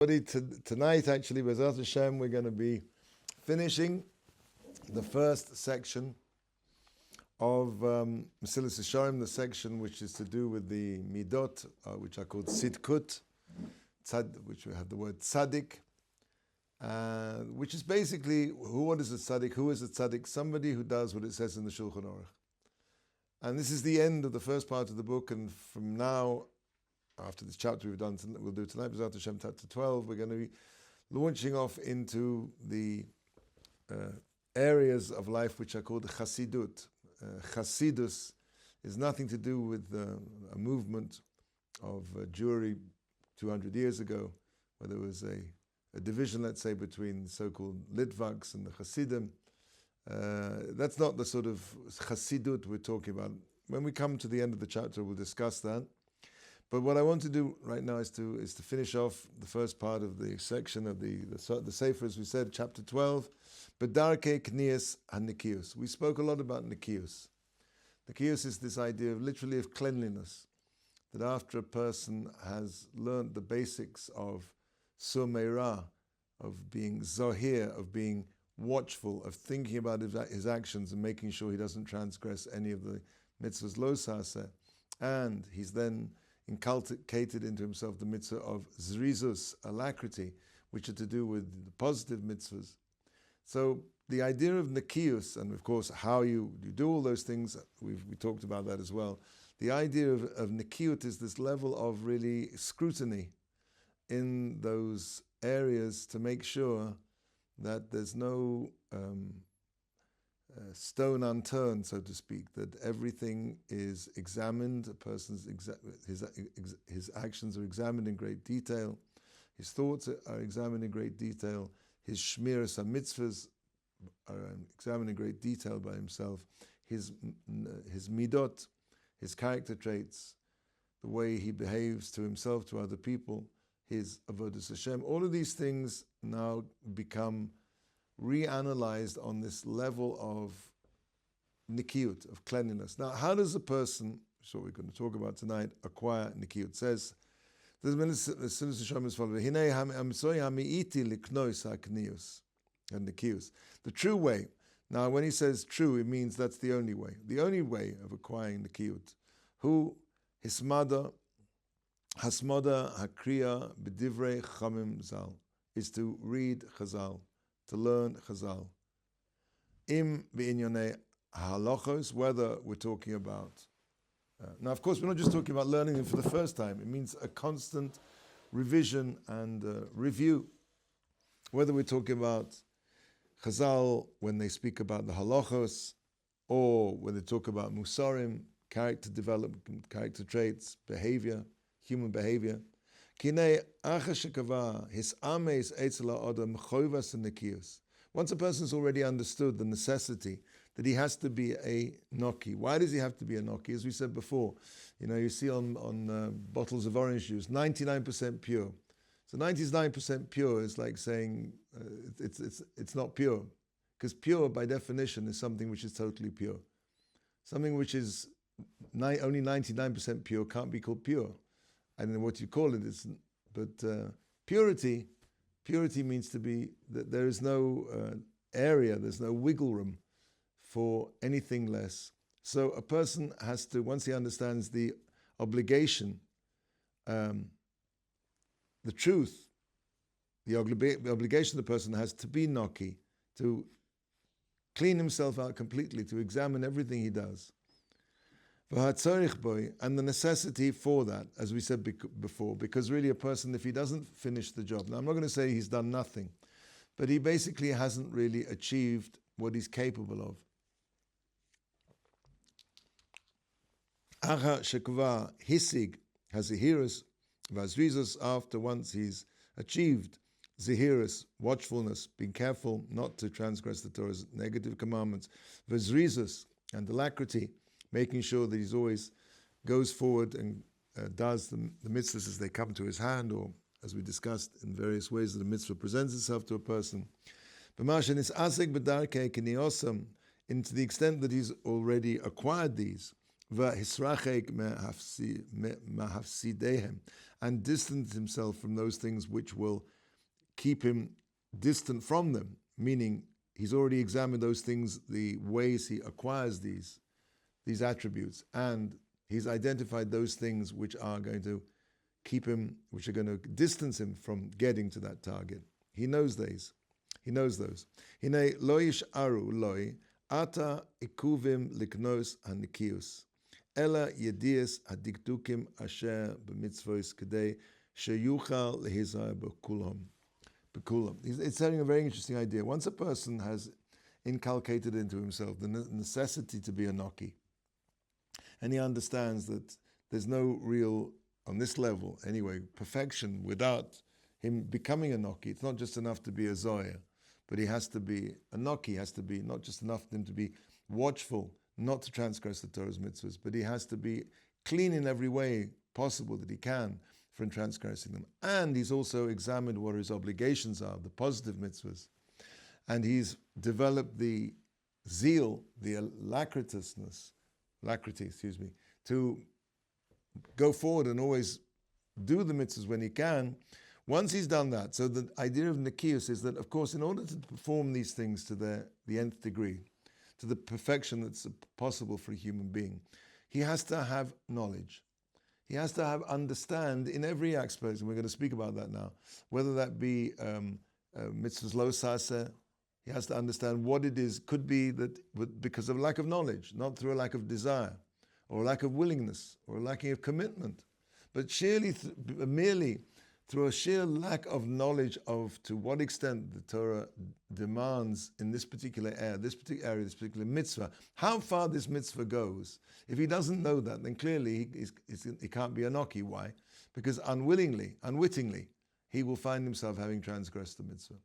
Tonight, actually, B'ezrat Hashem, we're going to be finishing the first section of Mesilas Yesharim, the section which is to do with the midot, which are called sidkut, which we have the word tzaddik, which is basically what is a tzaddik? Who is a tzaddik? Somebody who does what it says in the Shulchan Aruch. And this is the end of the first part of the book, and from now, after this chapter we'll do tonight, B'ezrat Hashem, chapter 12, we're going to be launching off into the areas of life which are called Chasidut. Chasidus is nothing to do with a movement of Jewry 200 years ago, where there was a division, let's say, between so-called Litvaks and the Hasidim. That's not the sort of Chasidut we're talking about. When we come to the end of the chapter, we'll discuss that. But what I want to do right now is to finish off the first part of the section of the Sefer, as we said, chapter 12, B'darkei Knius HaNikius. We spoke a lot about Nikius. Nikius is this idea of literally of cleanliness, that after a person has learned the basics of Sumeira, of being Zohir, of being watchful, of thinking about his actions and making sure he doesn't transgress any of the mitzvahs lo saseh, and he's then inculcated into himself the mitzvah of zrizus, alacrity, which are to do with the positive mitzvahs. So the idea of nikius, and of course how you do all those things, we talked about that as well. The idea of nikiut is this level of really scrutiny in those areas to make sure that there's no stone unturned, so to speak, that everything is examined, a person's his actions are examined in great detail, his thoughts are examined in great detail, his shmiras mitzvahs are examined in great detail by himself, his midot, his character traits, the way he behaves to himself, to other people, his avodas Hashem, all of these things now become reanalyzed on this level of nikiut, of cleanliness. Now, how does a person, which is what we're going to talk about tonight, acquire nikiut? It says, the true way. Now, when he says true, it means that's the only way. The only way of acquiring nikiut. Who hasmada hakriya b'divrei chamim zal, is to read Chazal, to learn Chazal. Im b'inyonei halachos, whether we're talking about... now, of course, we're not just talking about learning them for the first time. It means a constant revision and review. Whether we're talking about Chazal when they speak about the halachos, or when they talk about musarim, character development, character traits, behavior, human behavior. Once a person's already understood the necessity that he has to be a noki. Why does he have to be a noki? As we said before, you see on bottles of orange juice, 99% pure. So 99% pure is like saying it's not pure, because pure by definition is something which is totally pure. Something which is only 99% pure can't be called pure. I don't know what you call it, but purity means to be that there is no area, there's no wiggle room for anything less. So a person has to, once he understands the obligation, the truth, the obligation the person has to be noki, to clean himself out completely, to examine everything he does. And the necessity for that, as we said before, because really a person, if he doesn't finish the job, now I'm not going to say he's done nothing, but he basically hasn't really achieved what he's capable of. Hisig has zihirus, vazrizos, after once he's achieved zihirus, watchfulness, being careful not to transgress the Torah's negative commandments, vazrizos, and alacrity, making sure that he's always goes forward and does the mitzvahs as they come to his hand, or as we discussed in various ways that the mitzvah presents itself to a person. And to the extent that he's already acquired these, and and distance himself from those things which will keep him distant from them, meaning he's already examined those things, the ways he acquires these attributes, and he's identified those things which are going to keep him, which are going to distance him from getting to that target. He knows these. He knows those. Hine lo yish'aru loi ata ikuvim liknos hanikius ela yedias hadikdukim asher b'mitzvos kedei sheyuchal lehizar b'kulam. It's having a very interesting idea. Once a person has inculcated into himself the necessity to be a Noki, and he understands that there's no real, on this level anyway, perfection without him becoming a Noki. It's not just enough to be a Zoya, but he has to be a Noki. Has to be not just enough for him to be watchful, not to transgress the Torah's mitzvahs, but he has to be clean in every way possible that he can from transgressing them. And he's also examined what his obligations are, the positive mitzvahs. And he's developed the zeal, the alacrity, to go forward and always do the mitzvahs when he can. Once he's done that, so the idea of Nikius is that, of course, in order to perform these things to the nth degree, to the perfection that's possible for a human being, he has to have knowledge. He has to understand in every aspect, and we're going to speak about that now, whether that be mitzvahs lo saseh. He has to understand what it is, could be that because of lack of knowledge, not through a lack of desire, or a lack of willingness, or a lacking of commitment, but merely through a sheer lack of knowledge of to what extent the Torah demands in this particular area, this particular mitzvah, how far this mitzvah goes. If he doesn't know that, then clearly he can't be a Noki. Why? Because unwittingly, he will find himself having transgressed the mitzvah.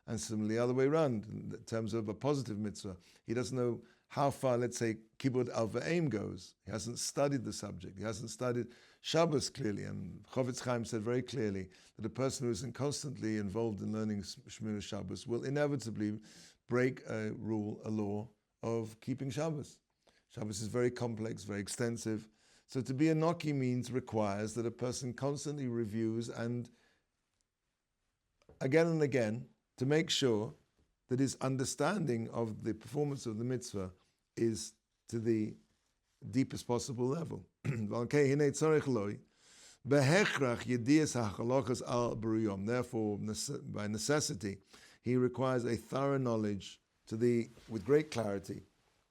And similarly, the other way around, in terms of a positive mitzvah, he doesn't know how far, let's say, Kibud al V'aim goes. He hasn't studied the subject. He hasn't studied Shabbos clearly. And Chovetz Chaim said very clearly that a person who isn't constantly involved in learning Shmira Shabbos will inevitably break a rule, a law of keeping Shabbos. Shabbos is very complex, very extensive. So to be a Noki requires that a person constantly reviews and again to make sure that his understanding of the performance of the mitzvah is to the deepest possible level. Therefore, by necessity, he requires a thorough knowledge with great clarity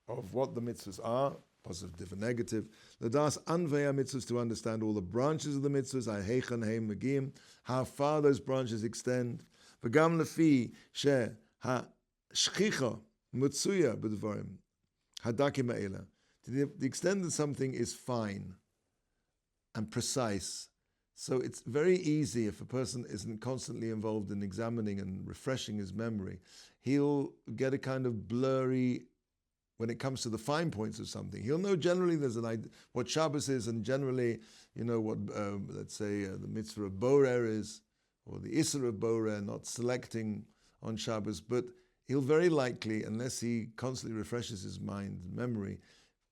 of what the mitzvahs are, positive and negative. Ladas anveya mitzvahs, to understand all the branches of the mitzvahs, how far those branches extend. V'gam lefi she ha-shchicha mutsuya b'dvarim hadakim ha'ela. To the extent that something is fine and precise, so it's very easy if a person isn't constantly involved in examining and refreshing his memory, he'll get a kind of blurry when it comes to the fine points of something. He'll know generally there's an idea what Shabbos is, and generally, what let's say the mitzvah of Borer is, or the Isser of Borer, not selecting on Shabbos, but he'll very likely, unless he constantly refreshes his mind and memory,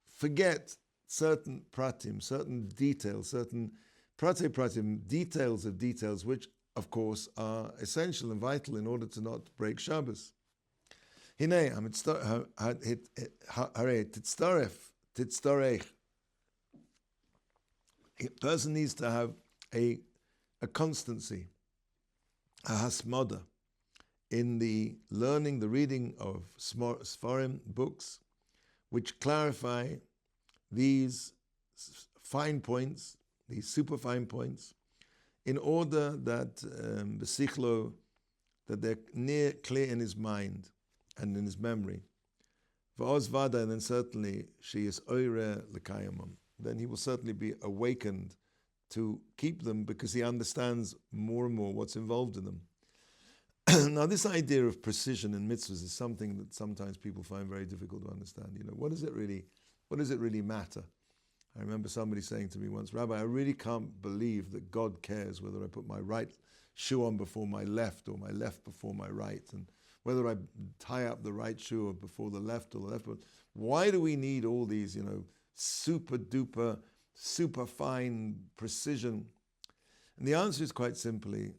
forget certain pratim, certain details, certain pratim, details of details, which of course are essential and vital in order to not break Shabbos. A person needs to have a constancy, a hasmada, in the learning, the reading of Sfarim, books, which clarify these fine points, these super fine points, in order that b'sichlo, that they're clear in his mind and in his memory. V'oz vada, and then certainly she is oire l'kayamam. Then he will certainly be awakened to keep them because he understands more and more what's involved in them. Now, this idea of precision in mitzvahs is something that sometimes people find very difficult to understand. What does it really matter? I remember somebody saying to me once, Rabbi, I really can't believe that God cares whether I put my right shoe on before my left or my left before my right, and whether I tie up the right shoe before the left or the left. Why do we need all these, super duper, super fine precision? And the answer is quite simply,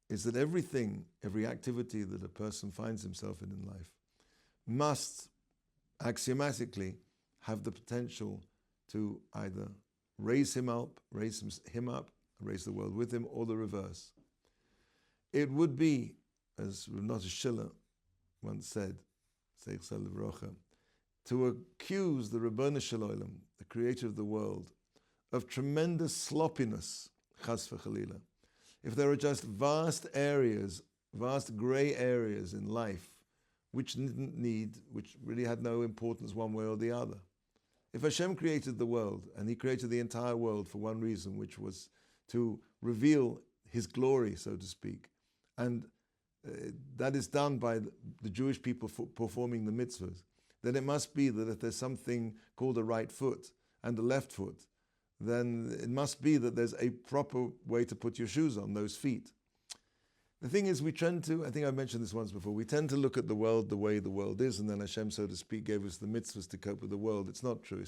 is that every activity that a person finds himself in life must axiomatically have the potential to either raise him up, raise the world with him, or the reverse. It would be, as Rav Schiller once said, to accuse the Ribono Shel Olam, the creator of the world, of tremendous sloppiness, chas v'chalila. If there are just vast grey areas in life which really had no importance one way or the other. If Hashem created the world, and He created the entire world for one reason, which was to reveal His glory, so to speak, and that is done by the Jewish people performing the mitzvahs, then it must be that if there's something called a right foot and a left foot, then it must be that there's a proper way to put your shoes on those feet. The thing is, we tend to, I think I mentioned this once before, we tend to look at the world the way the world is, and then Hashem, so to speak, gave us the mitzvahs to cope with the world. It's not true.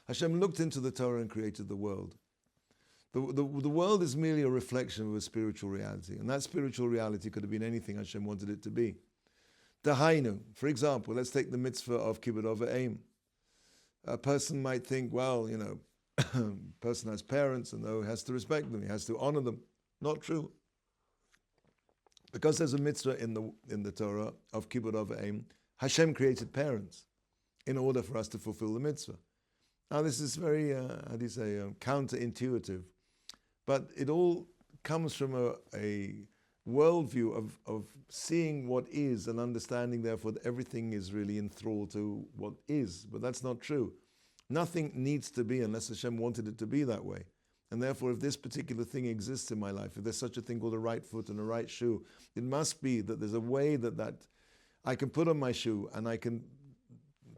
Hashem looked into the Torah and created the world. The world is merely a reflection of a spiritual reality, and that spiritual reality could have been anything Hashem wanted it to be. Dahainu, for example, let's take the mitzvah of kibbud av v'em. A person might think, well, person has parents and he has to respect them, he has to honor them. Not true. Because there's a mitzvah in the Torah of kibbud av v'em, Hashem created parents in order for us to fulfill the mitzvah. Now this is very, counterintuitive, but it all comes from a worldview of seeing what is and understanding, therefore, that everything is really enthralled to what is. But that's not true. Nothing needs to be unless Hashem wanted it to be that way. And therefore, if this particular thing exists in my life, if there's such a thing called a right foot and a right shoe, it must be that there's a way that I can put on my shoe, and I can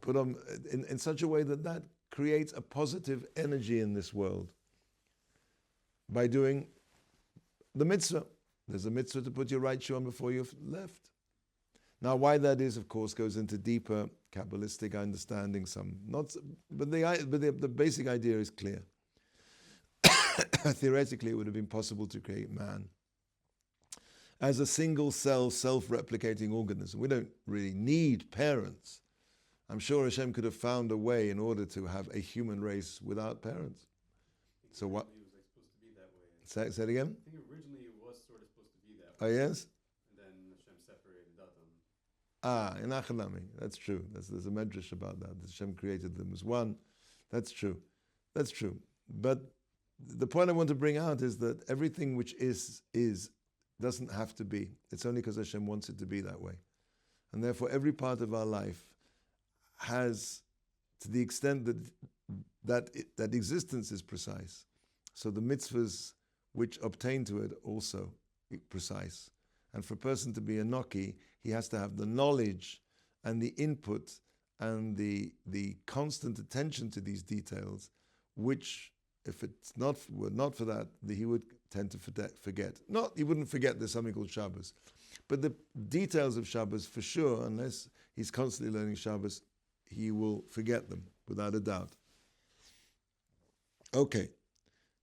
put on in such a way that creates a positive energy in this world by doing the mitzvah. There's a mitzvah to put your right shoe on before your left. Now, why that is, of course, goes into deeper Kabbalistic understanding. But the basic idea is clear. Theoretically, it would have been possible to create man as a single cell, self-replicating organism. We don't really need parents. I'm sure Hashem could have found a way in order to have a human race without parents. So what? It was supposed to be that way. Say it again? I think originally it was sort of supposed to be that way. Oh, yes? And then Hashem separated Adam. In Achanami. That's true. There's a medrash about that. Hashem created them as one. That's true. But the point I want to bring out is that everything which is doesn't have to be. It's only because Hashem wants it to be that way. And therefore every part of our life has, to the extent that existence is precise, so the mitzvahs which obtain to it also precise. And for a person to be a noki, he has to have the knowledge and the input and the constant attention to these details, which, if were not for that, he would tend to forget. He wouldn't forget there's something called Shabbos. But the details of Shabbos, for sure, unless he's constantly learning Shabbos, he will forget them, without a doubt. Okay.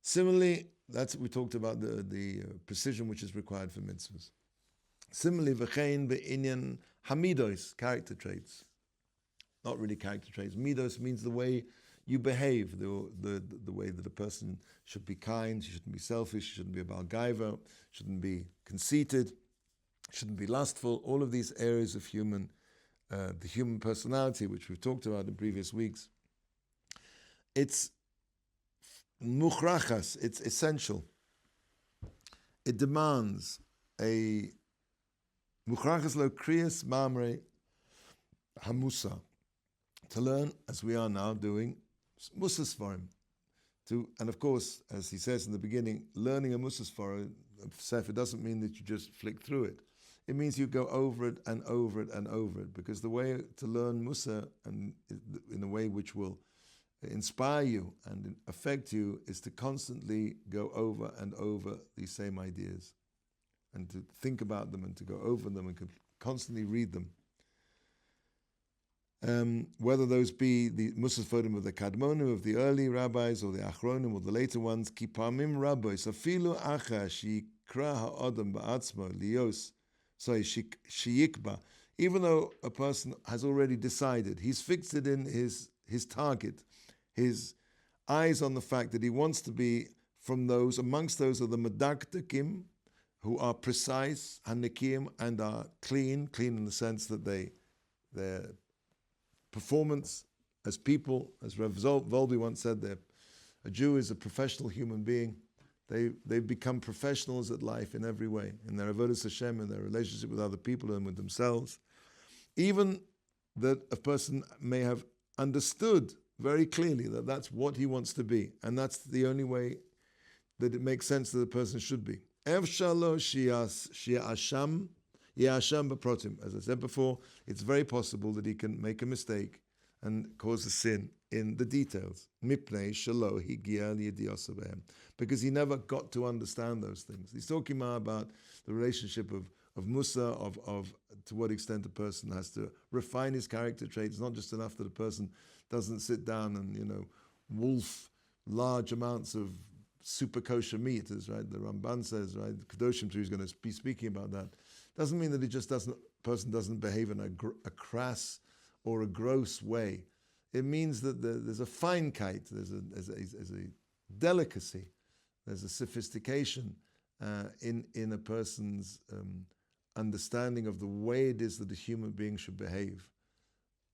Similarly, we talked about the precision which is required for mitzvahs. Similarly, v'chein be'inyan hamidos, character traits. Not really character traits. Midos means the way you behave, the way that a person should be kind, he shouldn't be selfish, he shouldn't be a balgaiva, shouldn't be conceited, shouldn't be lustful. All of these areas of the human personality, which we've talked about in previous weeks. It's muchrachas, it's essential. It demands a muchrachas lo kriyas mamre hamusa, to learn, as we are now doing, musas for him. And of course, as he says in the beginning, learning a musas for a sefer doesn't mean that you just flick through it. It means you go over it and over it and over it, because the way to learn Musa, and in a way which will inspire you and affect you, is to constantly go over and over these same ideas, and to think about them and to go over them and constantly read them. whether those be the Musafodim of the Kadmonim, of the early rabbis, or the Achronim, or the later ones, Kipamim rabbis, afilu acha shikra ha'odam ba'atzmo lios, shiyikba, even though a person has already decided, he's fixed it in his target, his eyes on the fact that he wants to be from those, amongst those are the medakdekim, who are precise, hanikim, and are clean in the sense that their performance as people, as Rav Volby once said, a Jew is a professional human being. They've become professionals at life in every way, in their avodas Hashem, in their relationship with other people and with themselves. Even that a person may have understood very clearly that that's what he wants to be, and that's the only way that it makes sense that a person should be. Ev shalo shi'asham b'protim. As I said before, it's very possible that he can make a mistake and cause a sin in the details. Mipnei shalo higia liyidiyos behem, because he never got to understand those things. He's talking about the relationship of Musa, of to what extent a person has to refine his character traits. It's not just enough that a person doesn't sit down and wolf large amounts of super kosher meat, as right the Ramban says, right, Kedoshim too is going to be speaking about that. Doesn't mean that he just person doesn't behave in a crass or a gross way. It means that there's a feinkeit, there's a delicacy, there's a sophistication in a person's understanding of the way it is that a human being should behave,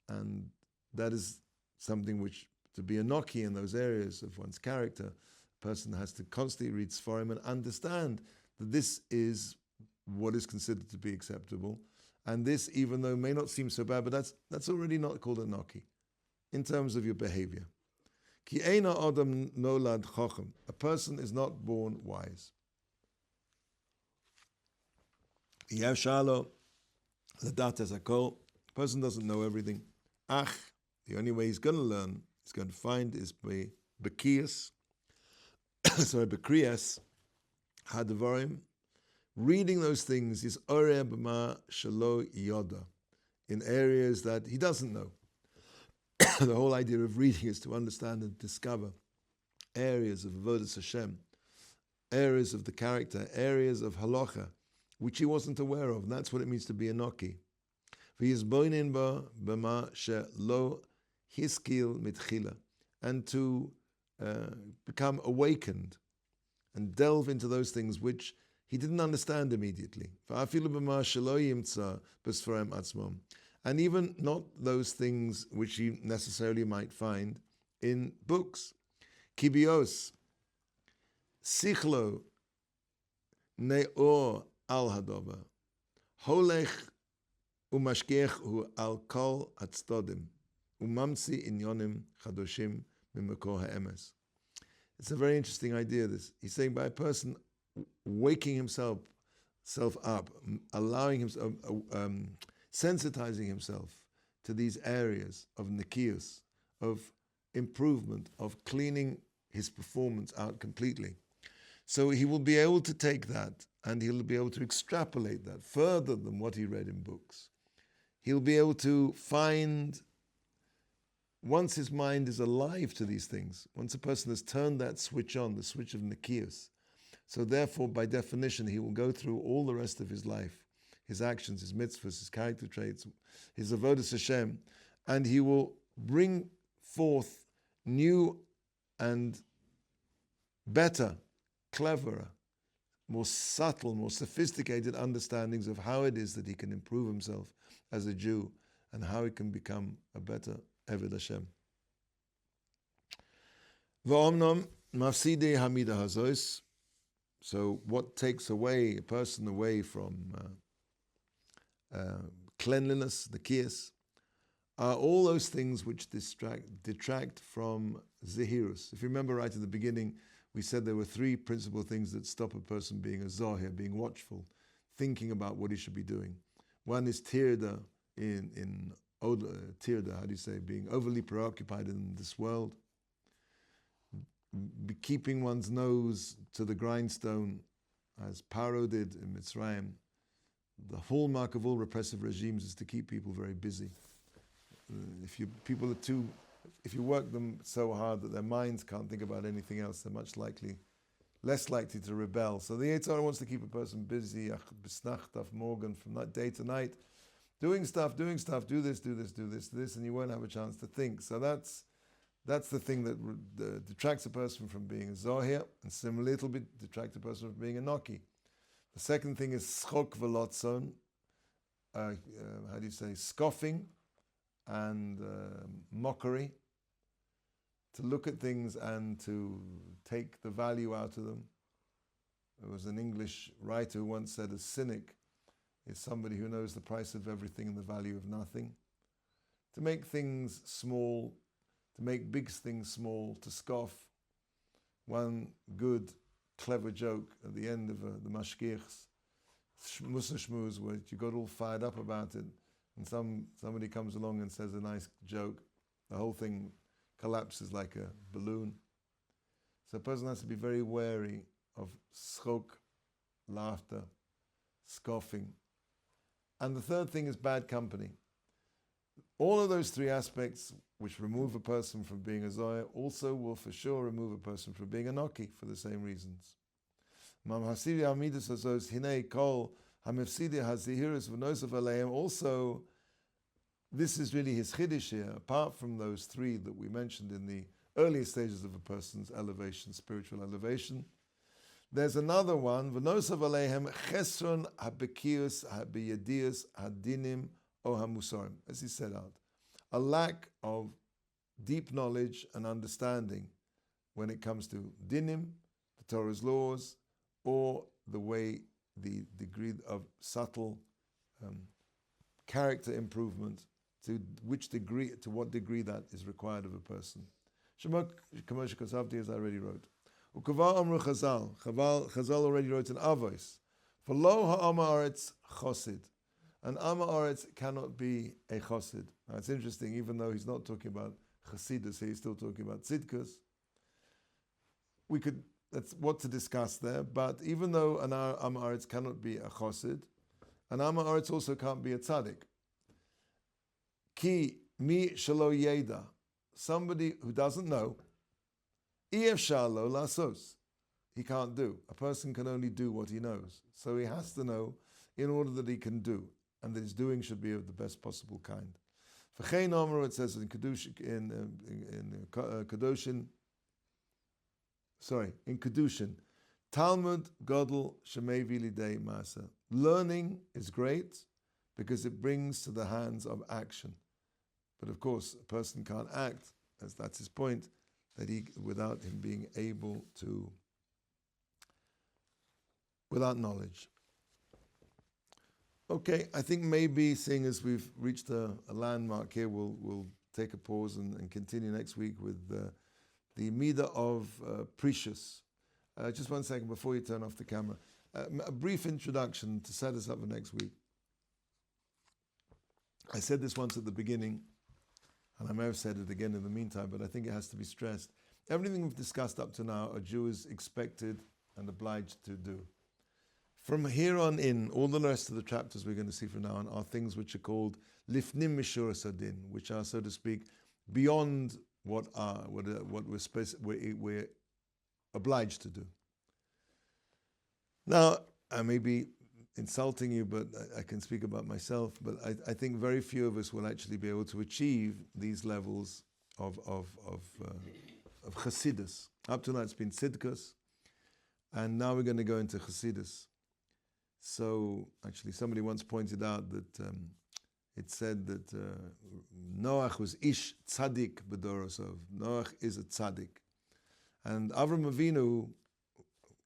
and that is something which, to be a noki in those areas of one's character, a person has to constantly read Sfarim and understand that this is what is considered to be acceptable, and this, even though may not seem so bad, but that's already not called a noki in terms of your behavior. Ki eina adam nolad chochem. A person is not born wise. Yeshalo ladat es hakol. A person doesn't know everything. Ach, the only way he's going to learn, he's going to find, is by bekias. Sorry, bekriyas hadvarim. Reading those things is oreh b'ma shelo yoda, in areas that he doesn't know. The whole idea of reading is to understand and discover areas of avodas Hashem, areas of the character, areas of halacha, which he wasn't aware of. And that's what it means to be a noki. V'yizboinin ba b'ma shelo hiskil mitchila, and to become awakened and delve into those things which he didn't understand immediately. And even not those things which he necessarily might find in books. Kibios, sichlo, ne'or al hadova, holech umashkech al kol atztodim, umamsi inyonim chadoshim mimekor ha'emes. It's a very interesting idea, this. He's saying by a person waking himself up, allowing himself, sensitizing himself to these areas of nikius, of improvement, of cleaning his performance out completely. So he will be able to take that and he'll be able to extrapolate that further than what he read in books. He'll be able to find, once his mind is alive to these things, once a person has turned that switch on, the switch of nikius, so therefore, by definition, he will go through all the rest of his life, his actions, his mitzvahs, his character traits, his avodas Hashem, and he will bring forth new and better, cleverer, more subtle, more sophisticated understandings of how it is that he can improve himself as a Jew and how he can become a better Eved Hashem. V'omnom mafsidei hamida hazos. So what takes away a person away from cleanliness, the kiyas, are all those things which detract from zehirus. If you remember right at the beginning, we said there were three principal things that stop a person being a zohir, being watchful, thinking about what he should be doing. One is tirda, tirda, how do you say, being overly preoccupied in this world, keeping one's nose to the grindstone, as Paro did in Mitzrayim. The hallmark of all repressive regimes is to keep people very busy. if you work them so hard that their minds can't think about anything else, they're less likely to rebel. So the Yetzer Hara wants to keep a person busy, morgen, from day to night, doing stuff, do this, and you won't have a chance to think. So that's the thing that detracts a person from being a zohir, and similarly, a little bit detracts a person from being a noki. The second thing is schok velotzon, scoffing and mockery, to look at things and to take the value out of them. There was an English writer who once said a cynic is somebody who knows the price of everything and the value of nothing. To make things small, to make big things small, to scoff. One good, clever joke at the end of the mashgichs, Musa Shmuz, where you got all fired up about it, and somebody comes along and says a nice joke, the whole thing collapses like a balloon. So a person has to be very wary of schok, laughter, scoffing. And the third thing is bad company. All of those three aspects, which remove a person from being a zoya, also will for sure remove a person from being a noki for the same reasons. Also, this is really his chiddush here. Apart from those three that we mentioned in the earlier stages of a person's elevation, spiritual elevation, there's another one. V'nosav aleihem chesron habekius habiyadius hadinim o hamusarim, as he said out, a lack of deep knowledge and understanding when it comes to dinim, the Torah's laws, or the degree of subtle character improvement, to what degree that is required of a person. Shemok Kamosh Kosavti, as I already wrote. Ukavar Amru Chazal. Chazal already wrote in Avos. For lo ha'ama aretz chosid. An ama aretz cannot be a chosid. Now it's interesting, even though he's not talking about chasidus, he's still talking about tzidkus. That's what to discuss there, but even though an ama aretz cannot be a chosid, an ama aretz also can't be a tzaddik. Ki mi shelo yeda, somebody who doesn't know, efshar lo lasos, he can't do. A person can only do what he knows. So he has to know in order that he can do, and that his doing should be of the best possible kind. V'chein omer, it says in Kedushin, Talmud Godel Shemevi Lidei Masa. Learning is great because it brings to the hands of action. But of course, a person can't act, as that's his point, without him being able to, without knowledge. Okay, I think maybe, seeing as we've reached a landmark here, we'll take a pause and continue next week with the Midah of Precious. Just 1 second before you turn off the camera. A brief introduction to set us up for next week. I said this once at the beginning, and I may have said it again in the meantime, but I think it has to be stressed. Everything we've discussed up to now, a Jew is expected and obliged to do. From here on in, all the rest of the chapters we're going to see from now on are things which are called lifnim mishur sadin, which are, so to speak, beyond what we're obliged to do. Now, I may be insulting you, but I can speak about myself. But I think very few of us will actually be able to achieve these levels of Chassidus. Up to now, it's been Tzidkus, and now we're going to go into Chassidus. So, actually, somebody once pointed out that it said that Noach was ish tzaddik b'dorosov. Noach is a tzaddik. And Avram Avinu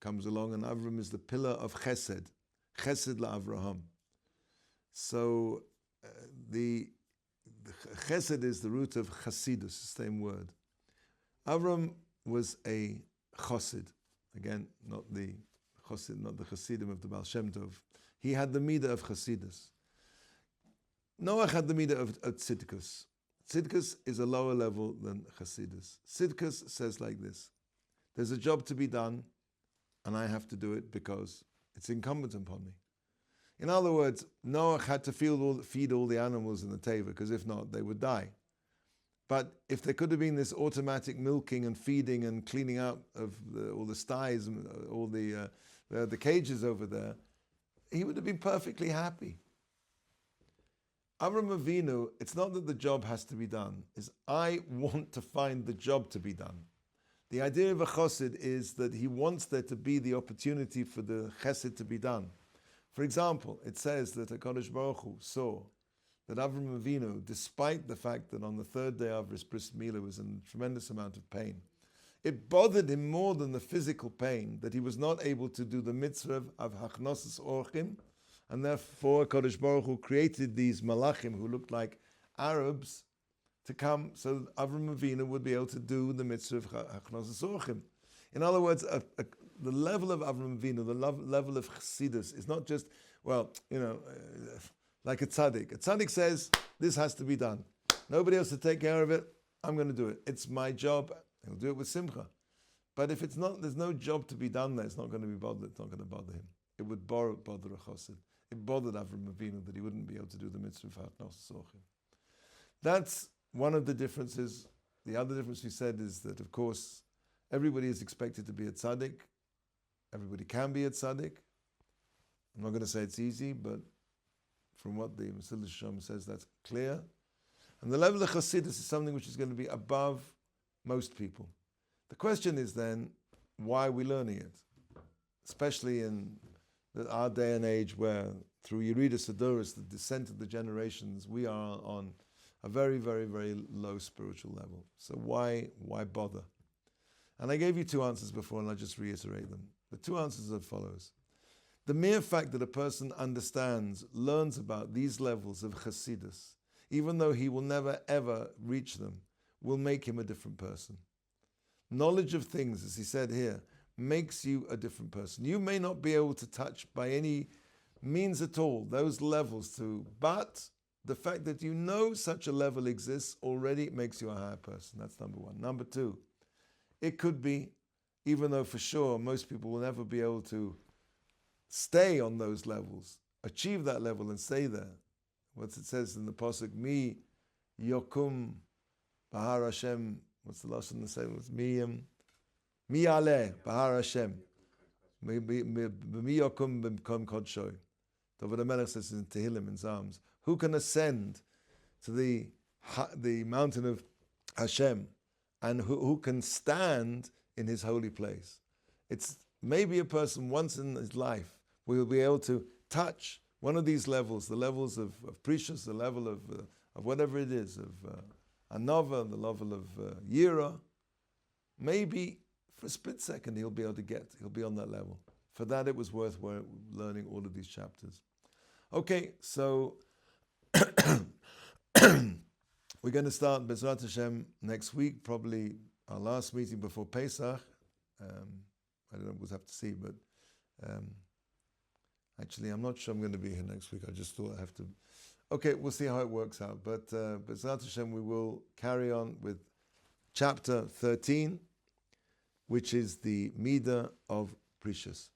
comes along, and Avram is the pillar of chesed. Chesed la'Avraham. So the chesed is the root of chasidus, the same word. Avram was a chosid. Again, not the chasidim of the Baal Shem Tov. He had the midah of chasidus. Noach had the midah of tzidkus. Tzidkus is a lower level than chasidus. Tzidkus says like this: there's a job to be done, and I have to do it because it's incumbent upon me. In other words, Noah had to feed all the animals in the Teva, because if not, they would die. But if there could have been this automatic milking and feeding and cleaning up of all the sties and all the cages over there, he would have been perfectly happy. Avram Avinu, it's not that the job has to be done, it's I want to find the job to be done. The idea of a chassid is that he wants there to be the opportunity for the chesed to be done. For example, it says that HaKadosh Baruch Hu saw that Avram Avinu, despite the fact that on the third day of his bris milah was in a tremendous amount of pain, it bothered him more than the physical pain that he was not able to do the mitzvah of hachnosas orchim, and therefore HaKadosh Baruch Hu created these malachim who looked like Arabs to come so that Avram Avinu would be able to do the mitzvah of hachnosas orchim. In other words, the level of Avram Avinu, the level of chassidus is not just, like a tzaddik. A tzaddik says, this has to be done. Nobody else to take care of it, I'm going to do it. It's my job. He'll do it with simcha. But if it's not, there's no job to be done there, it's not going to be bothered. It's not going to bother him. It would bother a chassid. It bothered Avram Avinu that he wouldn't be able to do the mitzvah of hachnosas orchim. That's one of the differences. The other difference we said is that, of course, everybody is expected to be a tzaddik. Everybody can be a tzaddik. I'm not going to say it's easy, but from what the Mesilas says, that's clear. And the level of chassidus is something which is going to be above most people. The question is then, why are we learning it? Especially in our day and age where through Yeridas Adoros, the descent of the generations, we are on a very, very, very low spiritual level. So why bother? And I gave you two answers before, and I'll just reiterate them. The two answers are as follows. The mere fact that a person understands, learns about these levels of chassidus, even though he will never ever reach them, will make him a different person. Knowledge of things, as he said here, makes you a different person. You may not be able to touch by any means at all those levels but the fact that you know such a level exists already makes you a higher person. That's number one. Number two, it could be, even though for sure most people will never be able to stay on those levels, achieve that level and stay there. What it says in the pasuk, Mi yokum bahar Hashem. What's the last one to say? Mi aleh bahar Hashem. Mi yokum b'mkom kodshoy. David HaMelech says in Tehillim, in Psalms, who can ascend to the mountain of Hashem, and who can stand in his holy place? It's maybe a person once in his life will be able to touch one of these levels, the levels of precious, the level of whatever it is, of anova, the level of yira. Maybe for a split second he'll be on that level. For that it was worth learning all of these chapters. Okay, so we're going to start Bezrat Hashem next week, probably our last meeting before Pesach. I don't know, we'll have to see, but actually I'm not sure I'm going to be here next week. I just thought I have to. Okay, we'll see how it works out. But Bezrat Hashem, we will carry on with chapter 13, which is the Midah of Precious.